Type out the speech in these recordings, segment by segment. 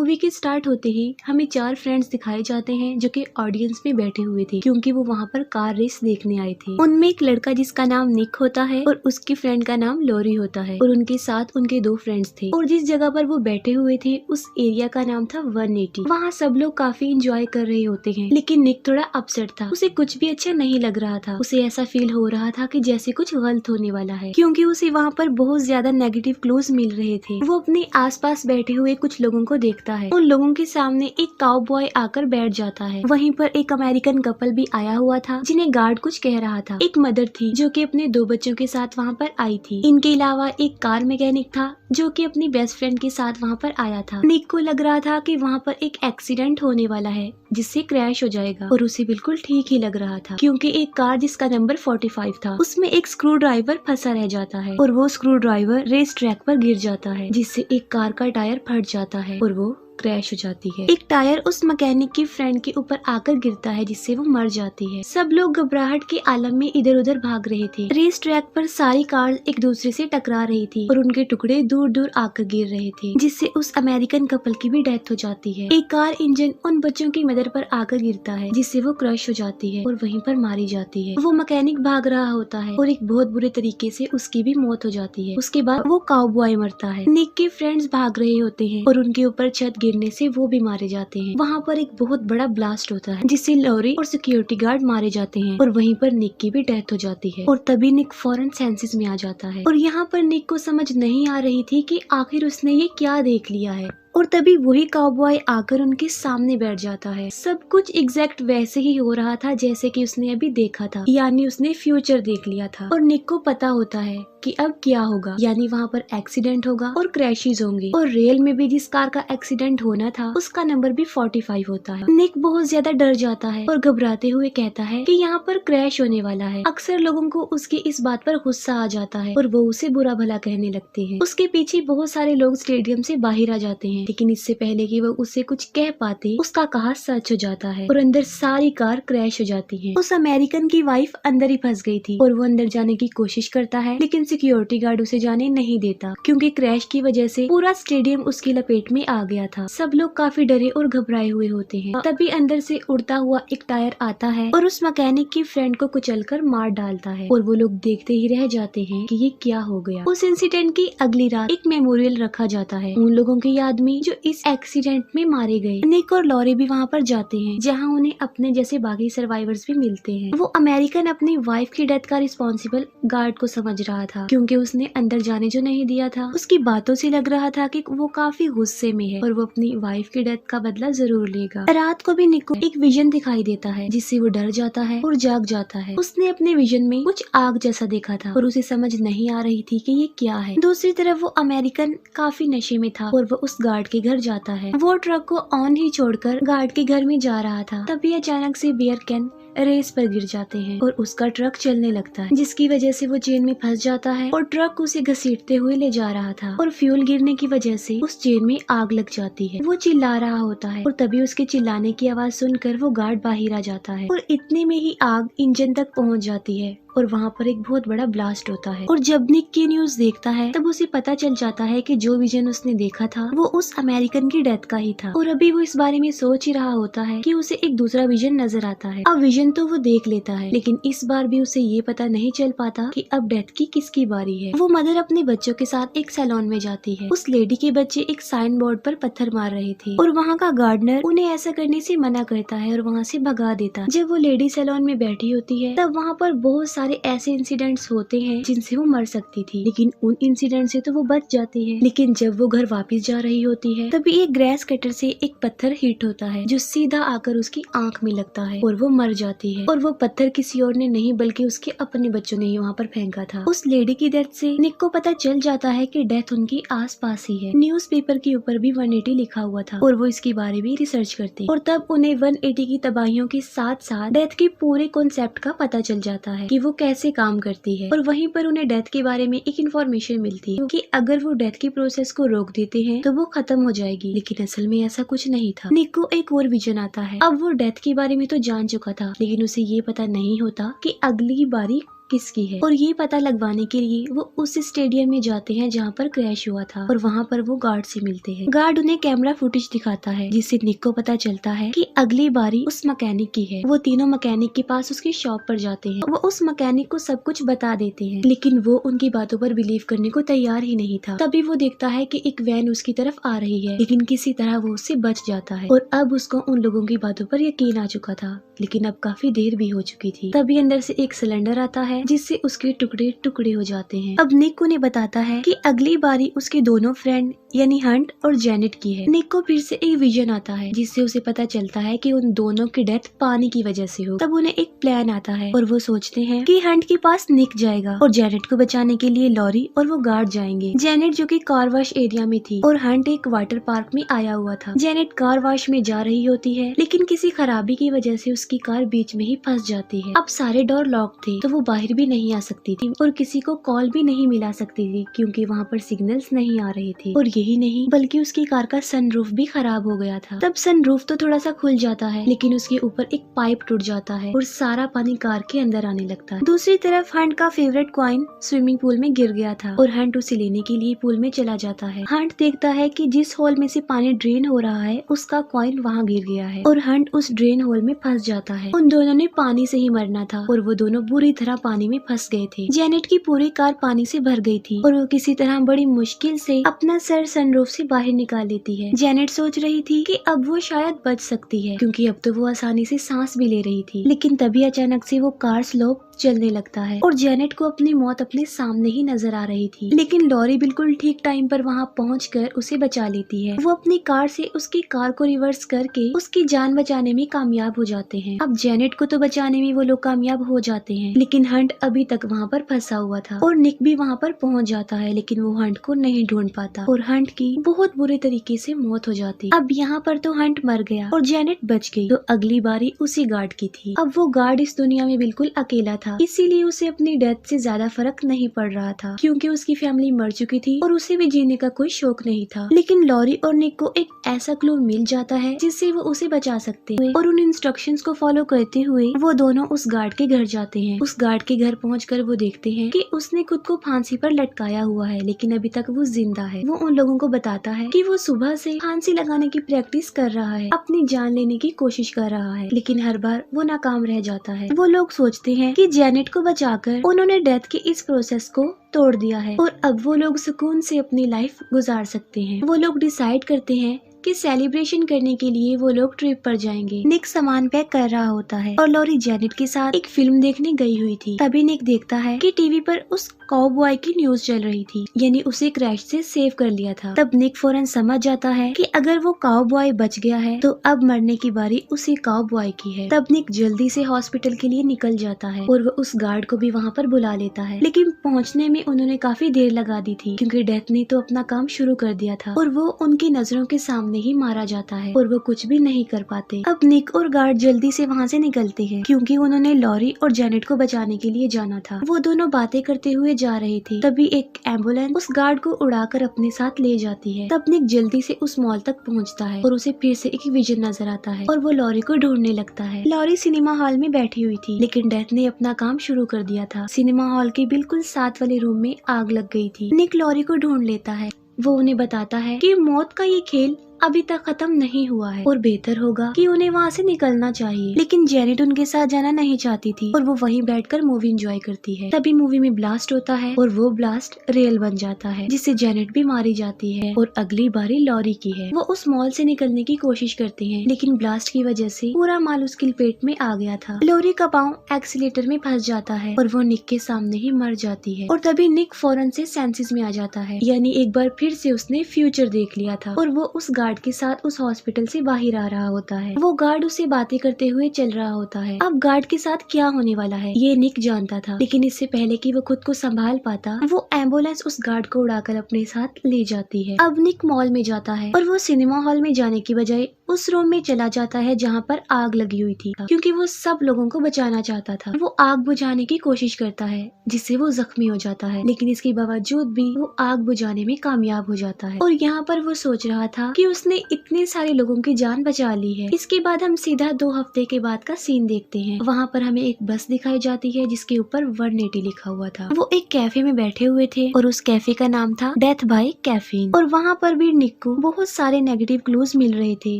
Movie के start होते ही हमें 4 फ्रेंड्स दिखाए जाते हैं जो कि ऑडियंस में बैठे हुए थे, क्योंकि वो वहाँ पर कार रेस देखने आए थे। उनमें एक लड़का जिसका नाम निक होता है और उसकी फ्रेंड का नाम लॉरी होता है और उनके साथ उनके 2 फ्रेंड्स थे। और जिस जगह पर वो बैठे हुए थे उस एरिया का नाम था 180। वहाँ सब लोग काफी इंजॉय कर रहे होते हैं, लेकिन निक थोड़ा अपसेट था। उसे कुछ भी अच्छा नहीं लग रहा था। उसे ऐसा फील हो रहा था कि जैसे कुछ गलत होने वाला है, क्योंकि उसे वहाँ पर बहुत ज्यादा नेगेटिव क्लूज मिल रहे थे। वो अपने आसपास बैठे हुए कुछ लोगों को देखता है। उन लोगों के सामने एक काउबॉय आकर बैठ जाता है। वहीं पर एक अमेरिकन कपल भी आया हुआ था जिन्हें गार्ड कुछ कह रहा था। एक मदर थी जो कि अपने 2 बच्चों के साथ वहाँ पर आई थी। इनके अलावा एक कार मैकेनिक था जो कि अपनी बेस्ट फ्रेंड के साथ वहाँ पर आया था। निक को लग रहा था कि वहाँ पर एक एक्सीडेंट होने वाला है जिससे क्रैश हो जाएगा, और उसे बिल्कुल ठीक ही लग रहा था, क्योंकि एक कार जिसका नंबर 45 था उसमें एक स्क्रू ड्राइवर फंसा रह जाता है और वो स्क्रू ड्राइवर रेस ट्रैक पर गिर जाता है, जिससे एक कार का टायर फट जाता है और वो क्रैश हो जाती है। एक टायर उस मैकेनिक की फ्रेंड के ऊपर आकर गिरता है जिससे वो मर जाती है। सब लोग घबराहट के आलम में इधर उधर भाग रहे थे। रेस ट्रैक पर सारी कार एक दूसरे से टकरा रही थी और उनके टुकड़े दूर दूर आकर गिर रहे थे, जिससे उस अमेरिकन कपल की भी डेथ हो जाती है। एक कार इंजन उन बच्चों की मदर पर आकर गिरता है जिससे वो क्रश हो जाती है और वहीं पर मारी जाती है। वो मैकेनिक भाग रहा होता है और एक बहुत बुरे तरीके से उसकी भी मौत हो जाती है। उसके बाद वो काउबॉय मरता है। निक के फ्रेंड्स भाग रहे होते हैं और उनके ऊपर छत गिरने से वो भी मारे जाते हैं। वहाँ पर एक बहुत बड़ा ब्लास्ट होता है जिससे लॉरी और सिक्योरिटी गार्ड मारे जाते हैं और वहीं पर निक की भी डेथ हो जाती है। और तभी निक फौरन सेंसेस में आ जाता है और यहाँ पर निक को समझ नहीं आ रही थी कि आखिर उसने ये क्या देख लिया है। और तभी वही काउबॉय आकर उनके सामने बैठ जाता है। सब कुछ एग्जैक्ट वैसे ही हो रहा था जैसे कि उसने अभी देखा था, यानी उसने फ्यूचर देख लिया था। और निक को पता होता है कि अब क्या होगा, यानी वहाँ पर एक्सीडेंट होगा और क्रैशेस होंगे। और रियल में भी जिस कार का एक्सीडेंट होना था उसका नंबर भी 45 होता है। निक बहुत ज्यादा डर जाता है और घबराते हुए कहता है कि यहाँ पर क्रैश होने वाला है। अक्सर लोगों को उसकी इस बात पर गुस्सा आ जाता है और वो उसे बुरा भला कहने लगते हैं। उसके पीछे बहुत सारे लोग स्टेडियम से बाहर आ जाते हैं, लेकिन इससे पहले कि वो उससे कुछ कह पाते उसका कहा सच हो जाता है और अंदर सारी कार क्रैश हो जाती है। उस अमेरिकन की वाइफ अंदर ही फंस गई थी और वो अंदर जाने की कोशिश करता है, लेकिन सिक्योरिटी गार्ड उसे जाने नहीं देता, क्योंकि क्रैश की वजह से पूरा स्टेडियम उसकी लपेट में आ गया था। सब लोग काफी डरे और घबराए हुए होते हैं। तभी अंदर से उड़ता हुआ एक टायर आता है और उस मैकेनिक की फ्रेंड को कुचलकर मार डालता है और वो लोग देखते ही रह जाते हैं कि ये क्या हो गया। उस इंसिडेंट की अगली रात एक मेमोरियल रखा जाता है उन लोगों की याद में जो इस एक्सीडेंट में मारे गए। निक और लॉरी भी वहाँ पर जाते हैं जहाँ उन्हें अपने जैसे बाकी सर्वाइवर्स भी मिलते हैं। वो अमेरिकन अपनी वाइफ की डेथ का रिस्पॉन्सिबल गार्ड को समझ रहा था, क्योंकि उसने अंदर जाने जो नहीं दिया था। उसकी बातों से लग रहा था कि वो काफी गुस्से में है और वो अपनी वाइफ की डेथ का बदला जरूर लेगा। रात को भी निक को एक विजन दिखाई देता है जिससे वो डर जाता है और जाग जाता है। उसने अपने विजन में कुछ आग जैसा देखा था और उसे समझ नहीं आ रही थी कि ये क्या है। दूसरी तरफ वो अमेरिकन काफी नशे में था और वो उस गार्ड के घर जाता है। वो ट्रक को ऑन ही छोड़कर गार्ड के घर में जा रहा था। तभी अचानक से बियर कैन रेस पर गिर जाते हैं और उसका ट्रक चलने लगता है, जिसकी वजह से वो चेन में फंस जाता है और ट्रक उसे घसीटते हुए ले जा रहा था और फ्यूल गिरने की वजह से उस चेन में आग लग जाती है। वो चिल्ला रहा होता है और तभी उसके चिल्लाने की आवाज सुनकर वो गार्ड बाहर आ जाता है और इतने में ही आग इंजन तक पहुंच जाती है और वहाँ पर एक बहुत बड़ा ब्लास्ट होता है। और जब निक की न्यूज देखता है तब उसे पता चल जाता है कि जो विजन उसने देखा था वो उस अमेरिकन की डेथ का ही था। और अभी वो इस बारे में सोच ही रहा होता है कि उसे एक दूसरा विजन नजर आता है। अब विजन तो वो देख लेता है, लेकिन इस बार भी उसे ये पता नहीं चल पाता कि अब डेथ की किसकी बारी है। वो मदर अपने बच्चों के साथ एक सैलून में जाती है। उस लेडी के बच्चे एक साइन बोर्ड पर पत्थर मार रहे थे और वहाँ का गार्डनर उन्हें ऐसा करने से मना करता है और वहाँ से भगा देता। जब वो लेडी सैलून में बैठी होती है तब वहाँ पर बहुत सारे ऐसे इंसिडेंट्स होते हैं जिनसे वो मर सकती थी, लेकिन उन इंसिडेंट से तो वो बच जाती है। लेकिन जब वो घर वापस जा रही होती है तभी एक ग्रेस कटर से एक पत्थर हिट होता है जो सीधा आकर उसकी आंख में लगता है और वो मर जाती है। और वो पत्थर किसी और ने नहीं बल्कि उसके अपने बच्चों ने ही वहाँ पर फेंका था। उस लेडी की डेथ से निक को पता चल जाता है कि डेथ उनकी आस पास ही है। न्यूज़पेपर के ऊपर भी 180 लिखा हुआ था और वो इसके बारे में रिसर्च करते और तब उन्हें 180 की तबाहियों के साथ साथ डेथ के पूरे कॉन्सेप्ट का पता चल जाता है कि वो कैसे काम करती है। और वहीं पर उन्हें डेथ के बारे में एक इन्फॉर्मेशन मिलती है क्योंकि अगर वो डेथ की प्रोसेस को रोक देते हैं तो वो खत्म हो जाएगी, लेकिन असल में ऐसा कुछ नहीं था। निक को एक और विजन आता है। अब वो डेथ के बारे में तो जान चुका था, लेकिन उसे ये पता नहीं होता कि अगली बारी किसकी है। और ये पता लगवाने के लिए वो उस स्टेडियम में जाते हैं जहाँ पर क्रैश हुआ था और वहाँ पर वो गार्ड से मिलते हैं। गार्ड उन्हें कैमरा फुटेज दिखाता है जिससे निक को पता चलता है कि अगली बारी उस मैकेनिक की है। वो तीनों मैकेनिक के पास उसकी शॉप पर जाते हैं। वो उस मैकेनिक को सब कुछ बता देते हैं लेकिन वो उनकी बातों पर बिलीव करने को तैयार ही नहीं था। तभी वो देखता है कि एक वैन उसकी तरफ आ रही है लेकिन किसी तरह वो उससे बच जाता है और अब उसको उन लोगों की बातों पर यकीन आ चुका था लेकिन अब काफी देर भी हो चुकी थी। तभी अंदर से एक सिलेंडर आता है जिससे उसके टुकड़े टुकड़े हो जाते हैं। अब निक उन्हें बताता है कि अगली बारी उसके दोनों फ्रेंड यानी हंट और जेनेट की है। निक को फिर से एक विजन आता है जिससे उसे पता चलता है कि उन दोनों की डेथ पानी की वजह से हो। तब उन्हें एक प्लान आता है और वो सोचते हैं कि हंट के पास निक जाएगा और जेनेट को बचाने के लिए लॉरी और वो गार्ड जाएंगे। जेनेट जो कि कार वॉश एरिया में थी और हंट एक वाटर पार्क में आया हुआ था। जेनेट कार वॉश में जा रही होती है लेकिन किसी खराबी की वजह से उसकी कार बीच में ही फंस जाती है। अब सारे डोर लॉक थे तो वो बाहर भी नहीं आ सकती थी और किसी को कॉल भी नहीं मिला सकती थी क्योंकि वहाँ पर सिग्नल्स नहीं आ रहे थे। और यही नहीं बल्कि उसकी कार का सनरूफ भी खराब हो गया था। तब सनरूफ तो थोड़ा सा खुल जाता है लेकिन उसके ऊपर एक पाइप टूट जाता है और सारा पानी कार के अंदर आने लगता है। दूसरी तरफ हंट का फेवरेट कॉइन स्विमिंग पूल में गिर गया था और हंट उसे लेने के लिए पूल में चला जाता है। हंट देखता है कि जिस होल में से पानी ड्रेन हो रहा है उसका कॉइन वहाँ गिर गया है और हंट उस ड्रेन होल में फंस जाता है। उन दोनों ने पानी से ही मरना था और वो दोनों बुरी तरह पानी में फंस गए थे। जेनेट की पूरी कार पानी से भर गई थी और वो किसी तरह बड़ी मुश्किल से अपना सर सनरूफ से बाहर निकाल लेती है। जेनेट सोच रही थी कि अब वो शायद बच सकती है क्योंकि अब तो वो आसानी से सांस भी ले रही थी लेकिन तभी अचानक से वो कार स्लोप चलने लगता है और जेनेट को अपनी मौत अपने सामने ही नजर आ रही थी। लेकिन लॉरी बिल्कुल ठीक टाइम पर वहाँ पहुंचकर उसे बचा लेती है। वो अपनी कार से उसकी कार को रिवर्स करके उसकी जान बचाने में कामयाब हो जाते हैं। अब जेनेट को तो बचाने में वो लोग कामयाब हो जाते हैं लेकिन हंट अभी तक वहाँ पर फंसा हुआ था और निक भी वहाँ पर पहुँच जाता है लेकिन वो हंट को नहीं ढूंढ पाता और हंट की बहुत बुरे तरीके से मौत हो जाती। अब यहाँ पर तो हंट मर गया और जेनेट बच गई तो अगली बारी उसी गार्ड की थी। अब वो गार्ड इस दुनिया में बिल्कुल अकेला था इसीलिए उसे अपनी डेथ से ज्यादा फर्क नहीं पड़ रहा था क्योंकि उसकी फैमिली मर चुकी थी और उसे भी जीने का कोई शौक नहीं था। लेकिन लॉरी और निक को एक ऐसा क्लू मिल जाता है जिससे वो उसे बचा सकते हैं और उन इंस्ट्रक्शंस को फॉलो करते हुए वो दोनों उस गार्ड के घर जाते हैं। उस गार्ड के घर पहुंचकर वो देखते हैं कि उसने खुद को फांसी पर लटकाया हुआ है लेकिन अभी तक वो जिंदा है। वो उन लोगों को बताता है कि वो सुबह से फांसी लगाने की प्रैक्टिस कर रहा है, अपनी जान लेने की कोशिश कर रहा है लेकिन हर बार वो नाकाम रह जाता है। वो लोग सोचते हैं कि जेनेट को बचाकर उन्होंने डेथ के इस प्रोसेस को तोड़ दिया है और अब वो लोग सुकून से अपनी लाइफ गुजार सकते हैं। वो लोग डिसाइड करते हैं कि सेलिब्रेशन करने के लिए वो लोग ट्रिप पर जाएंगे। निक सामान पैक कर रहा होता है और लॉरी जेनेट के साथ एक फिल्म देखने गई हुई थी। तभी निक देखता है कि टीवी पर उस काउबॉय की न्यूज चल रही थी यानी उसे क्रैश से सेव कर लिया था। तब निक फौरन समझ जाता है कि अगर वो काउबॉय बच गया है तो अब मरने की बारी उसी काउबॉय की है। तब निक जल्दी से हॉस्पिटल के लिए निकल जाता है और वो उस गार्ड को भी वहाँ पर बुला लेता है लेकिन पहुँचने में उन्होंने काफी देर लगा दी थी क्योंकि डेथ ने तो अपना काम शुरू कर दिया था और वो उनकी नजरों के सामने ही मारा जाता है और वो कुछ भी नहीं कर पाते। अब निक और गार्ड जल्दी से वहाँ से निकलते हैं क्योंकि उन्होंने लॉरी और जेनेट को बचाने के लिए जाना था। वो दोनों बातें करते हुए जा रहे थे तभी एक एम्बुलेंस उस गार्ड को उड़ाकर अपने साथ ले जाती है। तब निक जल्दी से उस मॉल तक पहुँचता है और उसे फिर से एक विजन नजर आता है और वो लॉरी को ढूंढने लगता है। लॉरी सिनेमा हॉल में बैठी हुई थी लेकिन डेथ ने अपना काम शुरू कर दिया था। सिनेमा हॉल के बिल्कुल साथ वाले रूम में आग लग गई थी। निक लॉरी को ढूंढ लेता है। वो उन्हें बताता है कि मौत का ये खेल अभी तक खत्म नहीं हुआ है और बेहतर होगा कि उन्हें वहाँ से निकलना चाहिए। लेकिन जेनेट उनके साथ जाना नहीं चाहती थी और वो वहीं बैठकर मूवी एंजॉय करती है। तभी मूवी में ब्लास्ट होता है और वो ब्लास्ट रियल बन जाता है जिससे जेनेट भी मारी जाती है और अगली बारी लॉरी की है। वो उस मॉल से निकलने की कोशिश करते हैं लेकिन ब्लास्ट की वजह से पूरा माल उसके पेट में आ गया था। लॉरी का पाँव एक्सीलेटर में फंस जाता है और वो निक के सामने ही मर जाती है और तभी निक फौरन से सेंसेस में आ जाता है यानी एक बार फिर से उसने फ्यूचर देख लिया था और वो उस गार्ड के साथ उस हॉस्पिटल से बाहर आ रहा होता है। वो गार्ड उसे बातें करते हुए चल रहा होता है। अब गार्ड के साथ क्या होने वाला है ये निक जानता था लेकिन इससे पहले कि वो खुद को संभाल पाता वो एम्बुलेंस उस गार्ड को उड़ाकर अपने साथ ले जाती है। अब निक मॉल में जाता है और वो सिनेमा हॉल में जाने की बजाय उस रूम में चला जाता है जहाँ पर आग लगी हुई थी, क्योंकि वो सब लोगों को बचाना चाहता था। वो आग बुझाने की कोशिश करता है जिससे वो जख्मी हो जाता है, लेकिन इसके बावजूद भी वो आग बुझाने में कामयाब हो जाता है। और यहाँ पर वो सोच रहा था कि उसने इतने सारे लोगों की जान बचा ली है। इसके बाद हम सीधा 2 हफ्ते के बाद का सीन देखते हैं। वहाँ पर हमें एक बस दिखाई जाती है जिसके ऊपर 180 लिखा हुआ था। वो एक कैफे में बैठे हुए थे और उस कैफे का नाम था डेथ बाय कैफीन। और वहाँ पर भी निक को बहुत सारे नेगेटिव क्लूज मिल रहे थे,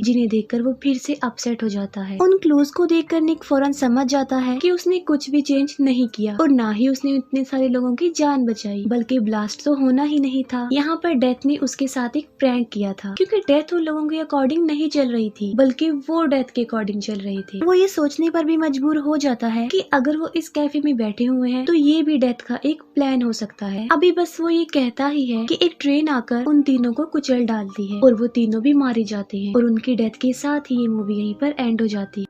जिन्हें देखकर वो फिर से अपसेट हो जाता है। उन क्लूज को देखकर निक फौरन समझ जाता है कि उसने कुछ भी चेंज नहीं किया और ना ही उसने इतने सारे लोगों की जान बचाई, बल्कि ब्लास्ट तो होना ही नहीं था। यहाँ पर डेथ ने उसके साथ एक प्रैंक किया था, क्योंकि डेथ उन लोगों के अकॉर्डिंग नहीं चल रही थी, बल्कि वो डेथ के अकॉर्डिंग चल रहे थे। वो ये सोचने पर भी मजबूर हो जाता है कि अगर वो इस कैफे में बैठे हुए हैं तो ये भी डेथ का एक प्लान हो सकता है। अभी बस वो ये कहता ही है कि एक ट्रेन आकर उन तीनों को कुचल डालती है और वो तीनों भी मारे जाते हैं और उनकी डेथ के साथ ही ये मूवी यहीं पर एंड हो जाती है।